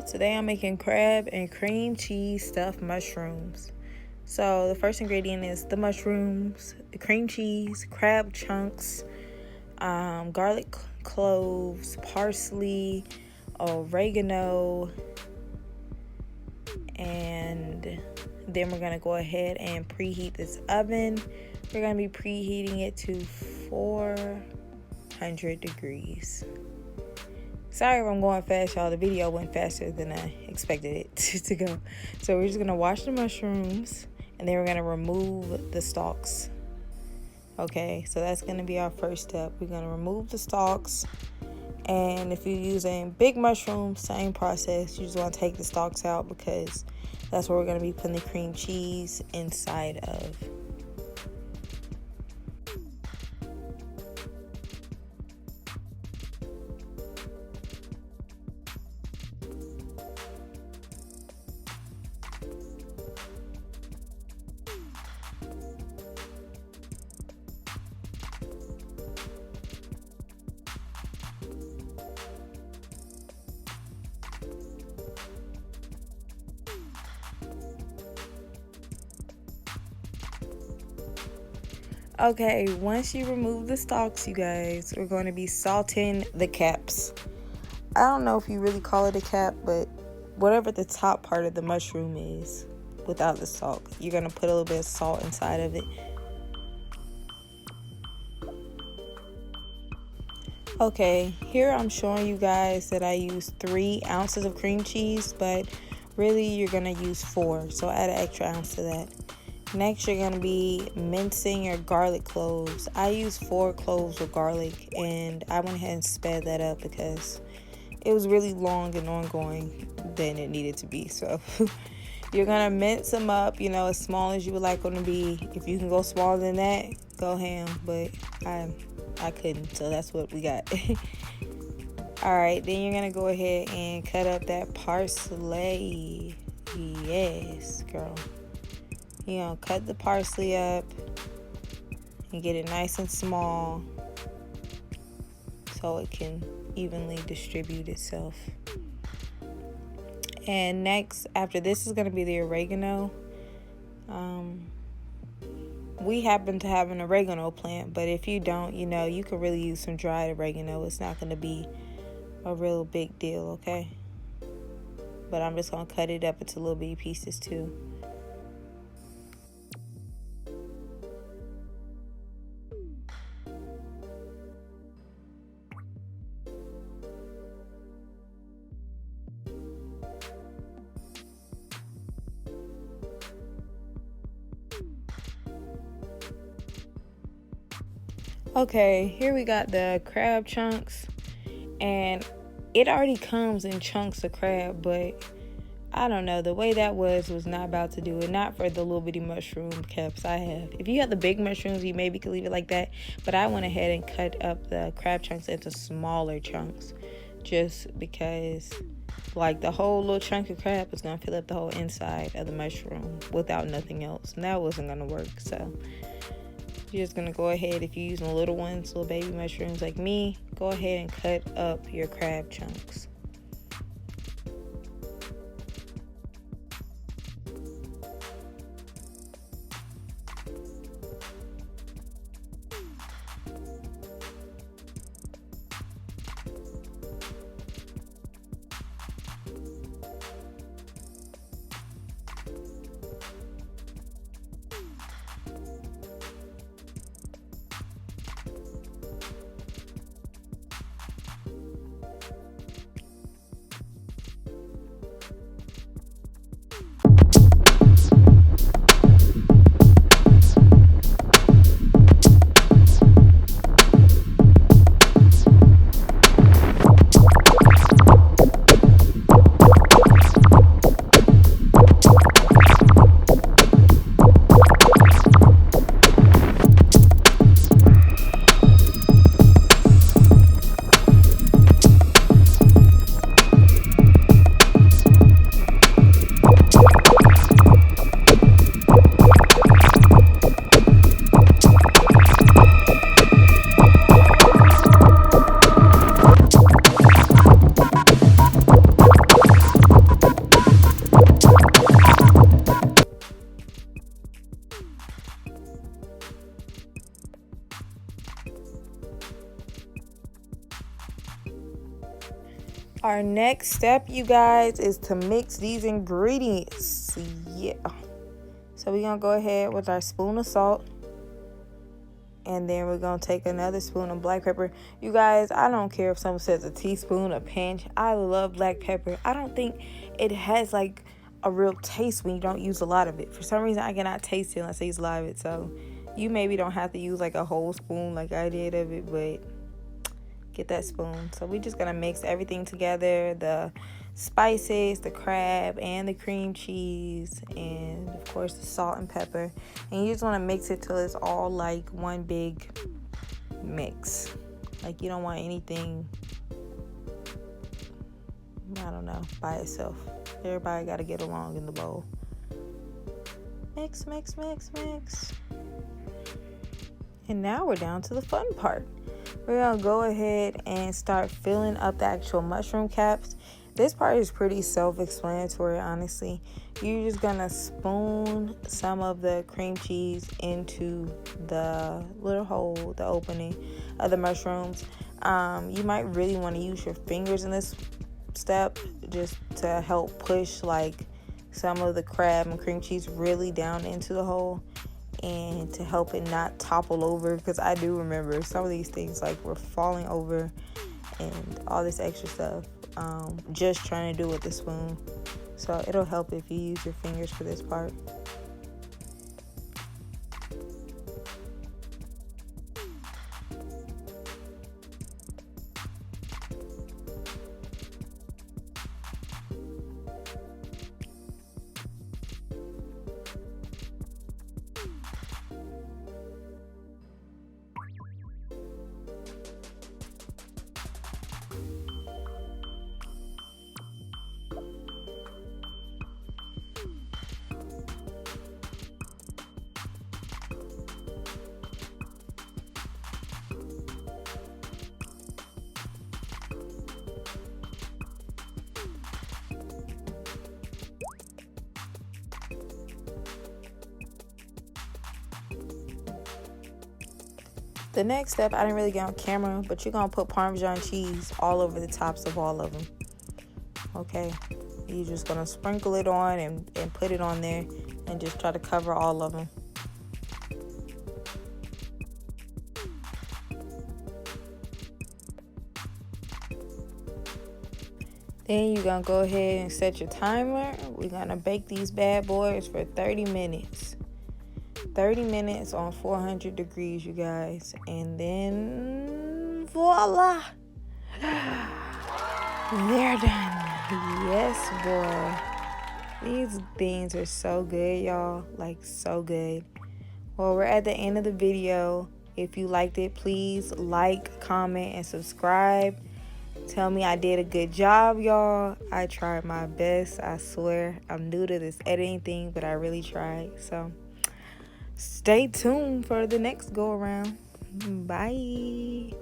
Today I'm making crab and cream cheese stuffed mushrooms. So the first ingredient is the mushrooms, the cream cheese, crab chunks, garlic cloves, parsley, oregano, and then we're gonna go ahead and preheat this oven. We're gonna be preheating it to 400 degrees. Sorry if I'm going fast, y'all. The video went faster than I expected it to go. So we're just gonna wash the mushrooms and then we're gonna remove the stalks. Okay, so that's gonna be our first step. We're gonna remove the stalks. And if you're using big mushrooms, same process. You just want to take the stalks out because that's what we're going to be putting the cream cheese inside of. Okay, once you remove the stalks, you guys, we're going to be salting the caps. I don't know if you really call it a cap, but whatever the top part of the mushroom is without the stalk, you're going to put a little bit of salt inside of it. Okay, here I'm showing you guys that I use 3 ounces of cream cheese, but really you're going to use 4, so add an extra ounce to that. Next, you're going to be mincing your garlic cloves. I use 4 cloves of garlic, and I went ahead and sped that up because it was really long and ongoing than it needed to be. So you're going to mince them up, as small as you would like them to be. If you can go smaller than that, go ham, but I couldn't, so that's what we got. All right, then you're going to go ahead and cut up that parsley. Yes, girl. Cut the parsley up and get it nice and small so it can evenly distribute itself. And next, after this, is going to be the oregano. We happen to have an oregano plant, but if you don't, you can really use some dried oregano. It's not going to be a real big deal, okay? But I'm just going to cut it up into little bitty pieces too. Okay, here we got the crab chunks, and it already comes in chunks of crab, but I don't know, the way that was not about to do it, not for the little bitty mushroom caps I have. If you have the big mushrooms, you maybe could leave it like that, but I went ahead and cut up the crab chunks into smaller chunks, just because the whole little chunk of crab is going to fill up the whole inside of the mushroom without nothing else, and that wasn't going to work. So you're just going to go ahead, if you're using little ones, little baby mushrooms like me, go ahead and cut up your crab chunks. Our next step, you guys, is to mix these ingredients. Yeah. So we're going to go ahead with our spoon of salt. And then we're going to take another spoon of black pepper. You guys, I don't care if someone says a teaspoon, a pinch. I love black pepper. I don't think it has like a real taste when you don't use a lot of it. For some reason, I cannot taste it unless I use a lot of it. So you maybe don't have to use like a whole spoon like I did of it, but get that spoon. So we're just going to mix everything together. The spices, the crab, and the cream cheese, and of course the salt and pepper. And you just want to mix it till it's all like one big mix. Like you don't want anything, I don't know, by itself. Everybody got to get along in the bowl. Mix, mix, mix, mix. And now we're down to the fun part. We're going to go ahead and start filling up the actual mushroom caps. This part is pretty self-explanatory, honestly. You're just going to spoon some of the cream cheese into the little hole, the opening of the mushrooms. You might really want to use your fingers in this step just to help push like some of the crab and cream cheese really down into the hole, and to help it not topple over, because I do remember some of these things like were falling over and all this extra stuff, just trying to do it with the spoon. So it'll help if you use your fingers for this part. The next step, I didn't really get on camera, but you're going to put Parmesan cheese all over the tops of all of them. Okay? You're just going to sprinkle it on and put it on there and just try to cover all of them. Then you're going to go ahead and set your timer. We're going to bake these bad boys for 30 minutes. 30 minutes on 400 degrees, you guys. And then voila, they're done. Yes, boy. These beans are so good, y'all. Like, so good. Well, we're at the end of the video. If you liked it, please like, comment, and subscribe. Tell me I did a good job, y'all. I tried my best, I swear. I'm new to this editing thing, but I really tried. So stay tuned for the next go around. Bye.